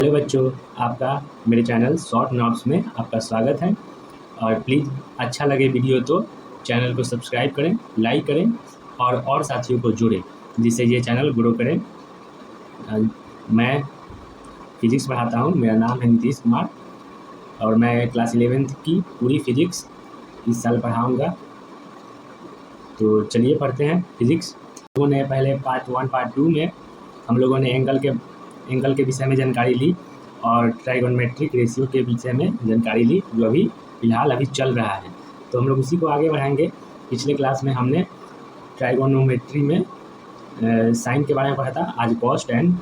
Hello बच्चों, आपका मेरे चैनल शॉर्ट नोट्स में आपका स्वागत है। और प्लीज़ अच्छा लगे वीडियो तो चैनल को सब्सक्राइब करें, लाइक करें और साथियों को जोड़ें, जिससे ये चैनल ग्रो करे। मैं फिजिक्स पढ़ाता हूँ। मेरा नाम है नीतीश कुमार और मैं क्लास 11th की पूरी फिजिक्स इस साल पढ़ाऊँगा। तो चलिए पढ़ते हैं फिजिक्स। लोगों ने पहले पार्ट 1 पार्ट 2 में हम लोगों ने एंगल के विषय में जानकारी ली और ट्राइगोनोमेट्रिक रेशियो के विषय में जानकारी ली, जो अभी फ़िलहाल चल रहा है। तो हम लोग उसी को आगे बढ़ाएंगे। पिछले क्लास में हमने ट्राइगोनोमेट्री में साइन के बारे में पढ़ा था। आज कॉस टेन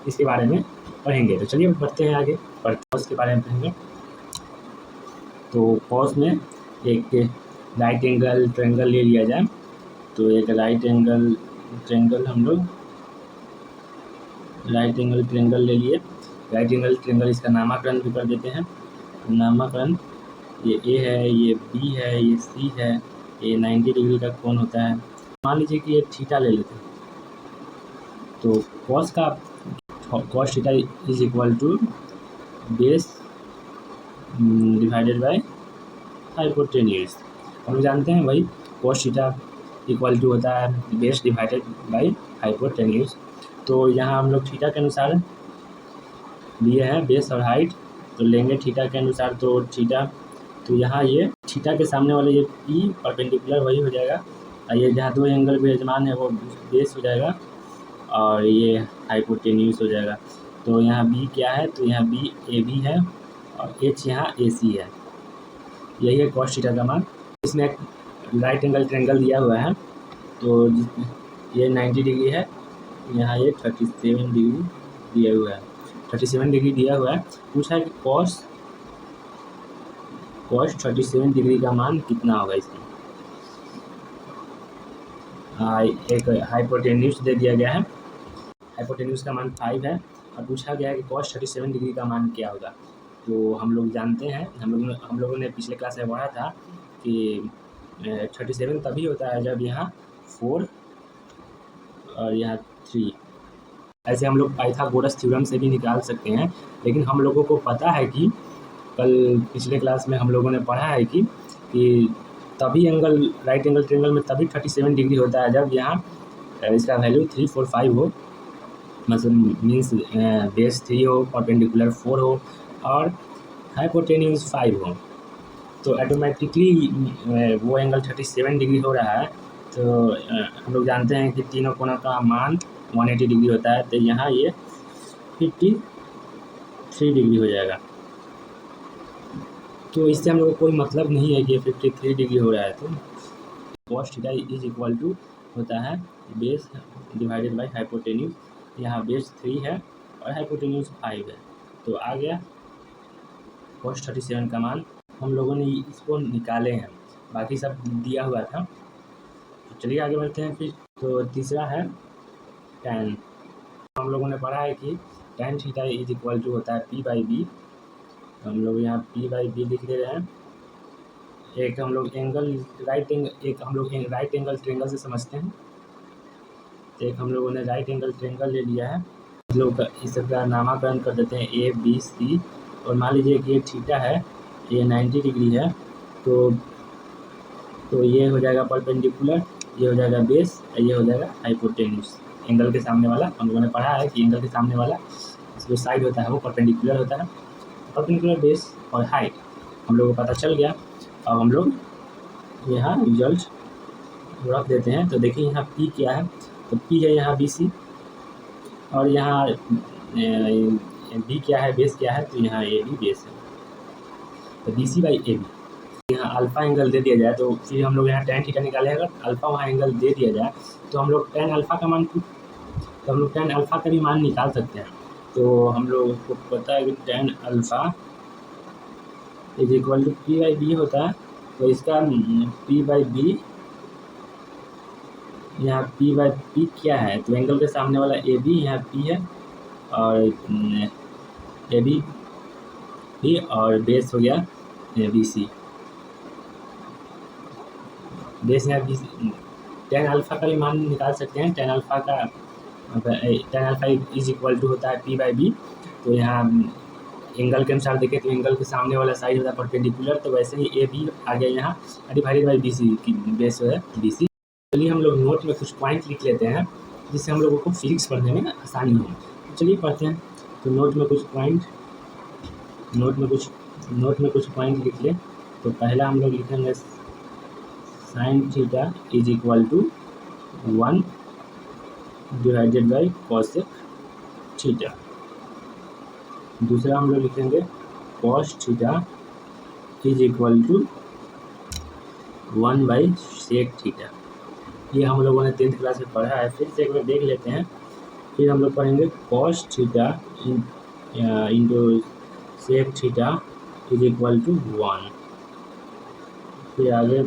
इसके बारे में पढ़ेंगे। तो चलिए बढ़ते हैं आगे, कॉस के बारे में पढ़ेंगे। तो कॉस में एक राइट एंगल ट्रायंगल ले लिया जाए। तो एक राइट एंगल ट्रायंगल ले लिए। राइट एंगल ट्रायंगल इसका नामकरण भी कर देते हैं। नामकरण, ये ए है, ये बी है, ये सी है, ये 90 डिग्री का कोण होता है। मान लीजिए कि ये थीटा ले लेते हैं। तो cos theta is equal to base divided by hypotenuse. हम लोग जानते हैं भाई, कॉस थीटा इक्वल टू होता है बेस डिवाइडेड बाय हाइपोटेन्यूज। तो यहाँ हम लोग थीटा के अनुसार लिए हैं बेस और हाइट, तो लेंगे थीटा के अनुसार। तो थीटा, तो यहाँ ये थीटा के सामने वाले ये पी परपेंडिकुलर वही हो जाएगा, और ये जहाँ दो एंगल विराजमान है वो बेस हो जाएगा और ये हाइपोटेन्यूज हो जाएगा। तो यहाँ बी क्या है, तो यहाँ बी ए बी है और एच यहाँ ए सी है। यही है कॉस थीटा का मान। इसमें एक राइट एंगल ट्रायंगल दिया हुआ है, तो ये 90 डिग्री है, यहाँ ये 37 डिग्री दिया हुआ है। 37 डिग्री दिया हुआ है। पूछा है कि कॉस 37 डिग्री का मान कितना होगा इसमें। एक हाइपोटेन्यूज दे दिया गया है, हाइपोटेन्यूज का मान 5 है और पूछा गया है कि कॉस 37 डिग्री का मान क्या होगा। तो हम लोग जानते हैं, हम लोगों ने पिछले क्लास में पढ़ा था कि 37 तभी होता है जब यहाँ 4 और यहाँ 3। ऐसे हम लोग पाइथागोरस थ्योरम से भी निकाल सकते हैं, लेकिन हम लोगों को पता है कि पिछले क्लास में हम लोगों ने पढ़ा है कि तभी राइट एंगल ट्रायंगल में तभी 37 डिग्री होता है जब यहाँ इसका वैल्यू 3, 4, 5 हो, मतलब मीन्स बेस 3 हो, परपेंडिकुलर 4 हो और हाइपोटेन्यूज 5 हो। तो ऑटोमेटिकली वो एंगल 37 डिग्री हो रहा है। तो हम लोग जानते हैं कि तीनों कोणों का मान 180 डिग्री होता है, तो यहाँ ये 53 डिग्री हो जाएगा। तो इससे हम लोग को कोई मतलब नहीं है कि 53 डिग्री हो रहा है। तो cos theta is equal to होता है बेस डिवाइडेड बाय हाइपोटेन्यूज। यहाँ बेस 3 है और हाइपोटेन्यूज 5 है। तो आ गया कॉस 37 का मान। हम लोगों ने इसको निकाले हैं, बाकी सब दिया हुआ था। तो चलिए आगे बढ़ते हैं फिर। तो तीसरा है tan। हम लोगों ने पढ़ा है कि tan theta is equal to होता है पी बाई बी। हम लोग यहाँ पी बाई बी लिख दे रहे हैं। एक हम लोग राइट एंगल ट्रायंगल से समझते हैं। तो एक हम लोगों ने राइट एंगल ट्रायंगल ले लिया है, लोग इसका नामकरण कर देते हैं ए बी सी। और मान लीजिए कि ये थीटा है, ये 90 डिग्री है, तो ये हो जाएगा परपेंडिकुलर, ये हो जाएगा बेस और ये हो जाएगा हाइपोटेन्यूज। एंगल के सामने वाला हम लोगों ने पढ़ा है कि एंगल के सामने वाला जो साइड होता है वो परपेंडिकुलर होता है। परपेंडिकुलर, बेस और हाइट हम लोगों को पता चल गया। अब हम लोग यहाँ रिजल्ट रख देते हैं। तो देखिए यहाँ पी क्या है, तो पी है यहाँ बी सी, और यहाँ बी क्या है, बेस क्या है, तो यहाँ ए बी बेस है। तो b c by a b. यहाँ अल्फा एंगल दे दिया जाए तो फिर हम लोग यहाँ tan थीटा निकाले। अगर अल्फा वहाँ एंगल दे दिया जाए तो हम लोग tan अल्फा का मान का भी मान निकाल सकते हैं। तो हम लोग को पता है कि tan alpha is equal to p by b होता है। तो इसका पी बाई बी, यहाँ पी बाई पी क्या है, तो एंगल के सामने वाला ए बी, यहाँ पी है और ए बी और बेस हो गया बी सी। बेस यहाँ बी, tan अल्फा का भी मान निकाल सकते हैं। tan alpha is equal to होता है पी बाई बी। तो यहाँ एंगल के अनुसार देखें तो एंगल के सामने वाला साइड होता है परपेंडिकुलर, तो वैसे ही ए बी आ गया यहाँ डिवाइडेड बाई बी सी की बेस है बी सी। चलिए हम लोग नोट में कुछ पॉइंट लिख लेते हैं जिससे हम लोगों को फिजिक्स पढ़ने में आसानी हो। चलिए पढ़ते हैं। तो नोट में कुछ पॉइंट लिख ले। तो पहला हम लोग लिखेंगे sine theta is equal to 1 divided by cosec theta. दूसरा हम लोग लिखेंगे cos theta is equal to 1 by sec theta. ये हम लोगों ने 10th क्लास में पढ़ा है, फिर से एक बार देख लेते हैं। फिर हम लोग पढ़ेंगे cos theta into sec theta is equal to 1। फिर आगे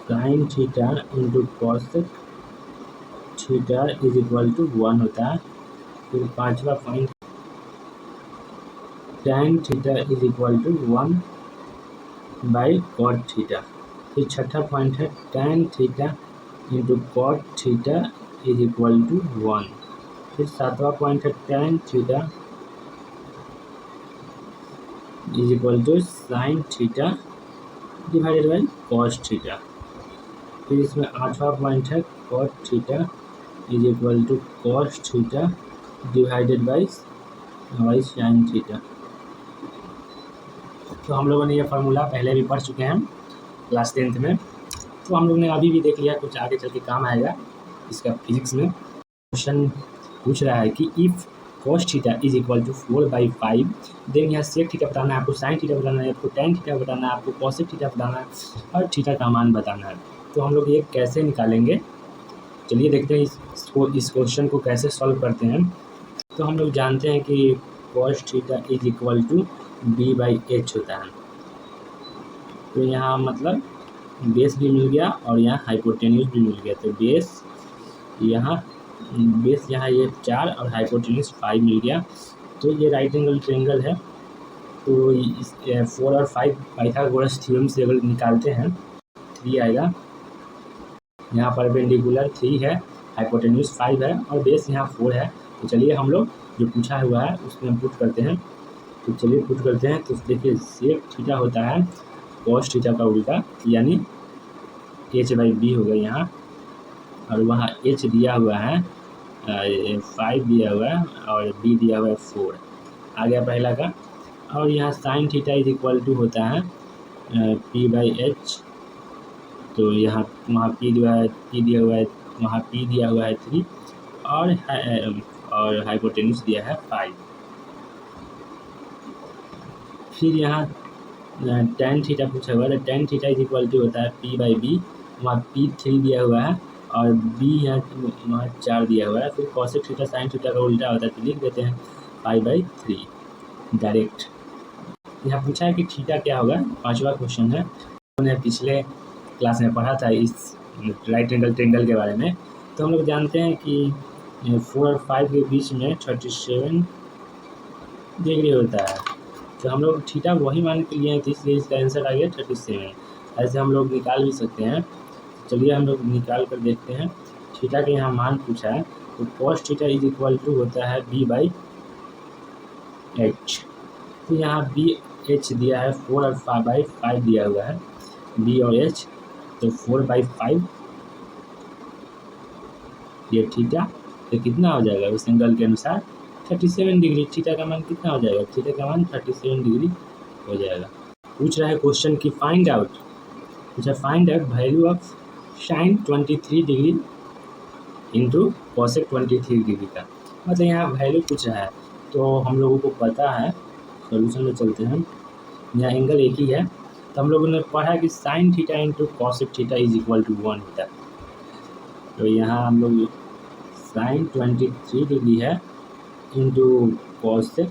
sine theta into cosec theta is equal to 1 होता है। फिर पांचवा point tan theta is equal to 1 by cot theta. फिर छठा पॉइंट है tan theta into cot theta is equal to 1। फिर सातवां पॉइंट है tan theta is equal to sine theta divided by cos theta. फिर इसमें आठवां पॉइंट है cot theta is equal to cos theta divided by sine theta. तो हम लोगों ने ये फार्मूला पहले भी पढ़ चुके हैं क्लास 10th में, तो हम लोग ने अभी भी देख लिया, कुछ आगे चल के काम आएगा इसका फिजिक्स में। क्वेश्चन पूछ रहा है कि if cos theta is equal to 4/5, then यहाँ सेक थीटा बताना है, आपको साइन थीटा बताना है, आपको tan थीटा बताना है, आपको कॉसेक थीटा बताना है और थीटा का मान बताना है। तो हम लोग ये कैसे निकालेंगे, चलिए देखते हैं इस क्वेश्चन को कैसे सॉल्व करते हैं। तो हम लोग जानते हैं कि cos theta is equal to b/h होता है। तो यहाँ मतलब बेस भी मिल गया और यहाँ हाइपोटेन्यूज भी मिल गया। तो बेस यहाँ ये 4 और हाइपोटेन्यूज 5 मिल गया। तो ये राइट एंगल ट्रायंगल है। तो इस 4 और 5 पाइथागोरस थ्योरम से अगर निकालते हैं 3 आएगा। यहाँ परपेंडिकुलर 3 है, हाइपोटेन्यूज 5 है और बेस यहाँ 4 है। तो चलिए हम लोग जो पूछा हुआ है उसमें हम पुट करते हैं। तो चलिए पुट करते हैं। तो देखिए सेक थीटा होता है कॉस थीटा का उल्टा, यानी h/b होगा यहाँ, और वहाँ h दिया हुआ है 5 दिया हुआ है और b दिया हुआ है 4 आ गया पहला का। और यहाँ sine theta is equal to होता है p/h। तो यहाँ वहाँ p दिया हुआ है, वहाँ p दिया हुआ है 3 और हाइपोटेन्यूज दिया है 5। फिर यहाँ tan थीटा पूछा हुआ है। तो tan theta is equal to होता है p/b, वहाँ p 3 दिया हुआ है और b यहाँ वहाँ 4 दिया हुआ है। फिर कॉसेक थीटा साइन थीटा का उल्टा होता है, तो लिख देते हैं 5/3 डायरेक्ट। यहाँ पूछा है कि थीटा क्या होगा, 5वां क्वेश्चन है। हमने पिछले क्लास में पढ़ा था इस राइट एंगल ट्रायंगल के बारे में। तो हम लोग जानते हैं कि 4 और 5 के बीच में 37 डिग्री होता है। तो हम लोग थीटा वही मान के लिए हैं, तो इसलिए इसका आंसर आ गया 37। ऐसे हम लोग निकाल भी सकते हैं। चलिए हम लोग निकाल कर देखते हैं। थीटा के यहाँ मान पूछा है, तो cos theta is equal to होता है b/h। तो यहाँ b/h दिया है 4 और 5/5 दिया हुआ है, b और h, तो 4/5 ये थीटा। तो कितना हो जाएगा उस एंगल के अनुसार 37 डिग्री। थीटा का मान कितना हो जाएगा, थीटा का मान 37 डिग्री हो जाएगा। पूछ रहा है क्वेश्चन की फाइंड आउट, पूछा find out value of sign 23 degree into cosec 23 degree का। मतलब यहाँ वैल्यू पूछ रहा है, तो हम लोगों को पता है, सोल्यूशन में चलते हैं। यहाँ एंगल एक ही है, तो हम लोगों ने पढ़ा कि sine theta into cosec theta is equal to 1 होता है। तो यहाँ हम लोग साइन 23 डिग्री है into cosec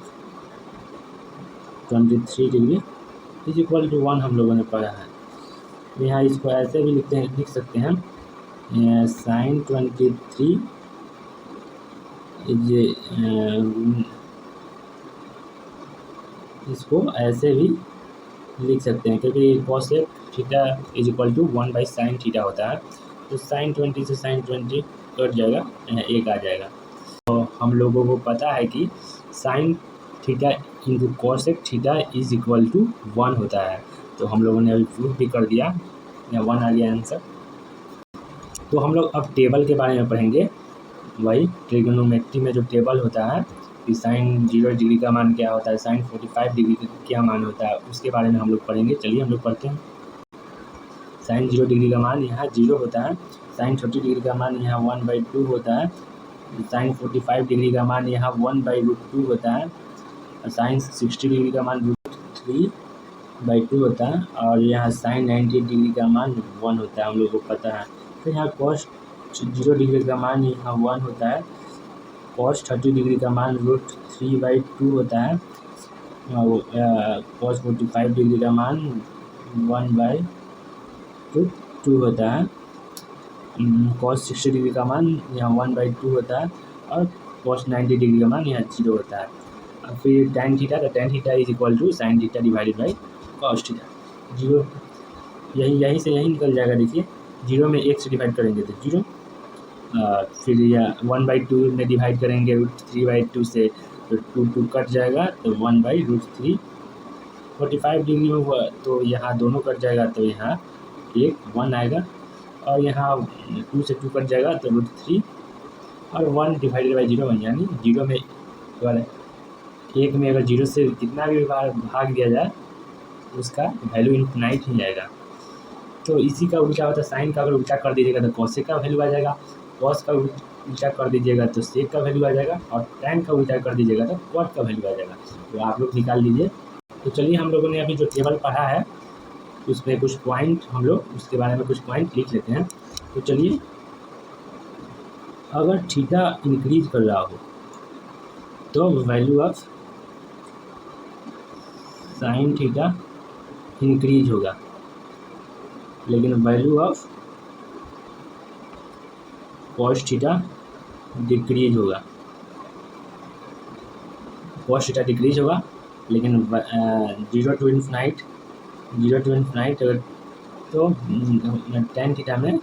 23 degree is equal to 1 हम लोगों ने पढ़ा है। यहाँ इसको ऐसे भी लिख सकते हैं, साइन 23 इसको ऐसे भी लिख सकते हैं, क्योंकि cosec theta is equal to 1/sin theta होता है। तो साइन 20 से साइन 20 कट जाएगा, यहाँ 1 आ जाएगा। तो हम लोगों को पता है कि sine theta into cosec theta is equal to 1 होता है। तो हम लोगों ने अभी प्रूफ भी कर दिया, यहाँ 1 आ गया आंसर। तो हम लोग अब टेबल के बारे में पढ़ेंगे, वही ट्रिग्नोमेट्री में जो टेबल होता है कि साइन 0 डिग्री का मान क्या होता है, साइन 45 डिग्री का क्या मान होता है, उसके बारे में हम लोग पढ़ेंगे। चलिए हम लोग पढ़ते हैं। साइन 0 डिग्री का मान यहाँ 0 होता है, साइन 30 डिग्री का मान यहाँ 1/2 होता है, साइन 45 डिग्री का मान यहाँ 1/√2 होता है, साइन 60 डिग्री का मान √3/2 होता है, और यहाँ साइन 90 डिग्री का मान 1 होता है, हम लोग को पता है। फिर यहाँ कॉस 0 डिग्री का मान यहाँ 1 होता है, कॉस 30 डिग्री का मान √3/2 होता है, कॉस 45 डिग्री का मान 1/2 होता है, कॉस 60 डिग्री का मान यहाँ 1/2 होता है, और कॉस 90 डिग्री का मान यहाँ 0 होता है। फिर tan थीटा, तो tan theta is equal to sine theta divided by cos theta. 0 यहीं से यहीं निकल जाएगा, देखिए 0 में 1 से डिवाइड करेंगे तो 0, फिर यह 1/2 में डिवाइड करेंगे √3/2 से तो 2 कट जाएगा, तो 1/√3। 45 डिग्री में हुआ तो यहाँ दोनों कट जाएगा, तो यहाँ 1 आएगा, और यहाँ 2 से 2 कट जाएगा तो √3, और 1 डिवाइडेड बाई 0 यानी 0 में अगर 1 में अगर 0 से कितना भी बार भाग दिया जाए उसका वैल्यू इन्फिनाइट ही जाएगा। तो इसी का उल्टा होता है, साइन का अगर उल्टा कर दीजिएगा तो कॉसेक का वैल्यू आ जाएगा, कॉस का उल्टा कर दीजिएगा तो सेक का वैल्यू आ जाएगा, और टैन का उल्टा कर दीजिएगा तो कॉट का वैल्यू आ जाएगा। तो आप लोग निकाल लीजिए। तो चलिए हम लोगों ने अभी जो टेबल पढ़ा है उसमें कुछ पॉइंट हम लोग उसके बारे में कुछ पॉइंट लिख लेते हैं। तो चलिए, अगर थीटा इंक्रीज कर रहा हो तो value of sine theta increase होगा, लेकिन value of cos theta decrease होगा। कॉस थीटा डिक्रीज होगा, लेकिन 0 to इन्फिनाइट अगर तो tan थीटा में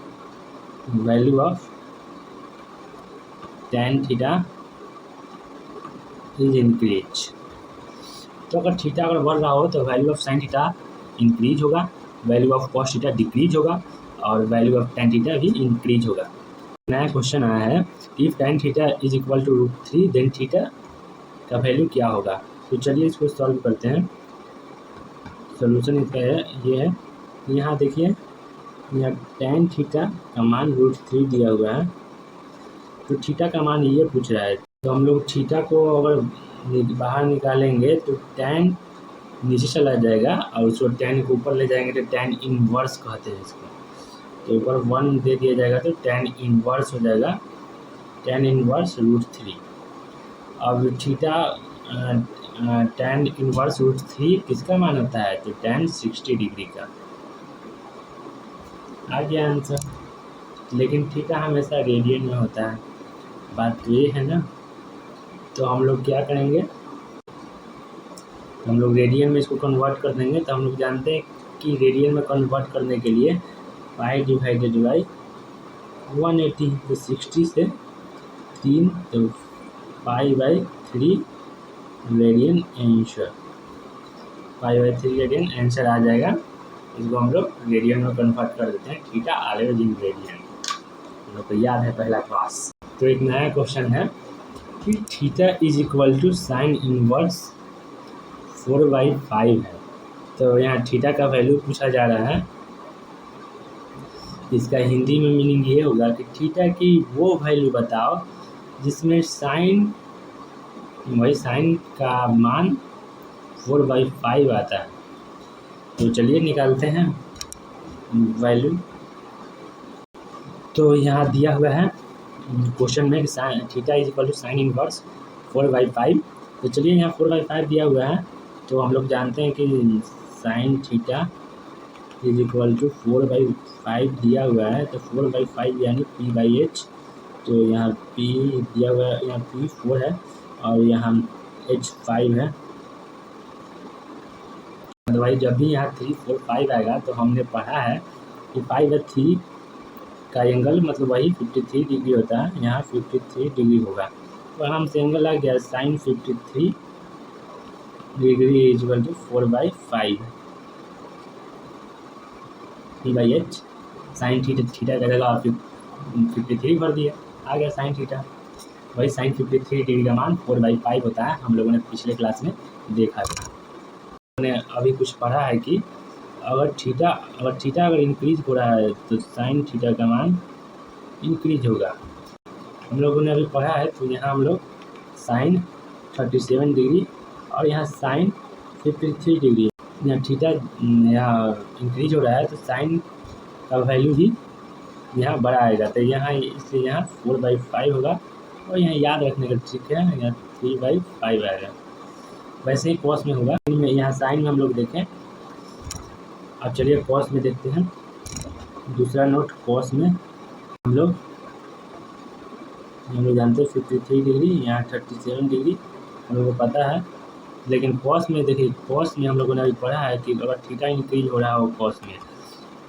value of tan theta is increase. तो अगर थीटा अगर बढ़ रहा हो तो value of sine theta increase होगा, value of cos theta decrease होगा, और वैल्यू ऑफ tan थीटा भी इंक्रीज होगा। नया क्वेश्चन आया है, if tan theta is equal to √3 then theta का वैल्यू क्या होगा। तो चलिए इसको सॉल्व करते हैं। सोल्यूशन इसका है ये है, यहाँ देखिए यहाँ tan थीटा का मान √3 दिया हुआ है, तो थीटा का मान ये पूछ रहा है। तो हम लोग थीटा को अगर बाहर निकालेंगे तो tan नीचे चला जाएगा, और उसको tan को ऊपर ले जाएंगे तो tan इनवर्स कहते हैं इसको। तो ऊपर 1 दे दिया जाएगा तो tan इनवर्स हो जाएगा, tan इनवर्स √3। अब थीटा tan इनवर्स √3 किसका मान होता है, तो tan 60 डिग्री का। आ गया आंसर। लेकिन थीटा हमेशा रेडियन में होता है, बात तो ये है ना। तो हम लोग क्या करेंगे, हम लोग रेडियन में इसको कन्वर्ट कर देंगे। तो हम लोग जानते हैं कि रेडियन में कन्वर्ट करने के लिए पाई डिवाइडेड बाई 180, तो 60 से 3 तो π/3 रेडियन आंसर, π/3 रेडियन आंसर आ जाएगा। इसको हम लोग रेडियन में कन्वर्ट कर देते हैं, थीटा ऑलवेज इन रेडियन, हम लोग को याद है पहला क्लास। तो एक नया क्वेश्चन है कि theta is equal to sine inverse 4/5 है। तो यहाँ थीटा का वैल्यू पूछा जा रहा है। इसका हिंदी में मीनिंग ये होगा कि थीटा की वो वैल्यू बताओ जिसमें साइन का मान 4/5 आता है। तो चलिए निकालते हैं वैल्यू। तो यहाँ दिया हुआ है क्वेश्चन में कि theta is equal to sine inverse 4/5। तो चलिए यहाँ 4/5 दिया हुआ है, तो हम लोग जानते हैं कि sine theta is equal to 4/5 दिया हुआ है, तो 4/5 यानी p/h। तो यहाँ p दिया हुआ है, यहाँ p 4 है और यहाँ h 5 है। अदरवाइज जब भी यहाँ 3, 4, 5 आएगा तो हमने पढ़ा है कि 5/3 का एंगल मतलब वही 53 डिग्री होता है, यहाँ 53 डिग्री होगा। वहाँ हमसे एंगल आ गया sine 53 degree equal to 4/5 P/H sine theta का जगह 53 भर दिया, आ गया साइन थीटा। वही साइन 53 डिग्री का मान 4/5 होता है, हम लोगों ने पिछले क्लास में देखा था। हमने अभी कुछ पढ़ा है कि अगर थीटा अगर इंक्रीज हो रहा है तो साइन थीटा का मान इंक्रीज होगा। हम लोगों ने अभी पढ़ा है, तो यहाँ हम लोग साइन 37 डिग्री और यहाँ साइन 53 डिग्री, यहाँ थीटा यहाँ इंक्रीज हो रहा है तो साइन का वैल्यू भी यहाँ बड़ा आएगा, तो यहाँ इसलिए यहाँ 4/5 होगा। और यहाँ याद रखने का ट्रिक है, यहाँ 3/5 आएगा। वैसे ही कॉस में होगा, यहाँ साइन में हम लोग देखें। अब चलिए कॉस में देखते हैं। दूसरा नोट, कॉस में हम लोग जानते हैं 53 डिग्री, यहाँ 37 डिग्री हम लोगों को पता है। लेकिन कॉस में देखिए, कॉस में हम लोगों ने अभी पढ़ा है कि अगर थीटा इंक्रीज हो रहा हो कॉस में,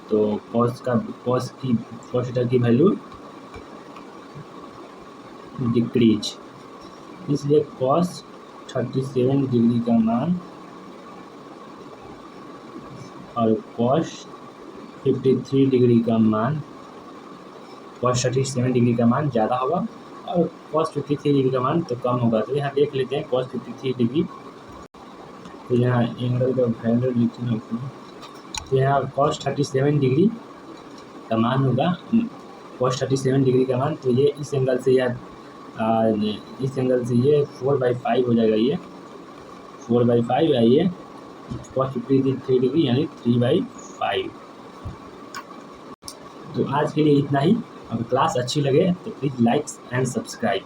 तो कॉस थीटा की वैल्यू डिक्रीज, इसलिए कॉस 37 डिग्री का मान और कॉस 53 डिग्री का मान, कॉस 37 डिग्री का मान ज़्यादा होगा और कॉस 53 डिग्री का मान तो कम होगा। तो यहाँ देख लेते हैं कॉस 53 डिग्री, तो यहाँ एंगल का वैल्यू लिखना होगा, तो यहाँ कॉस 37 डिग्री का मान होगा, कॉस 37 डिग्री का मान, तो ये इस एंगल से ये 4/5 हो जाएगा, ये 4/5 है, ये कॉस 53 डिग्री यानी 3/5। तो आज के लिए इतना ही। अगर क्लास अच्छी लगे तो प्लीज़ लाइक एंड सब्सक्राइब।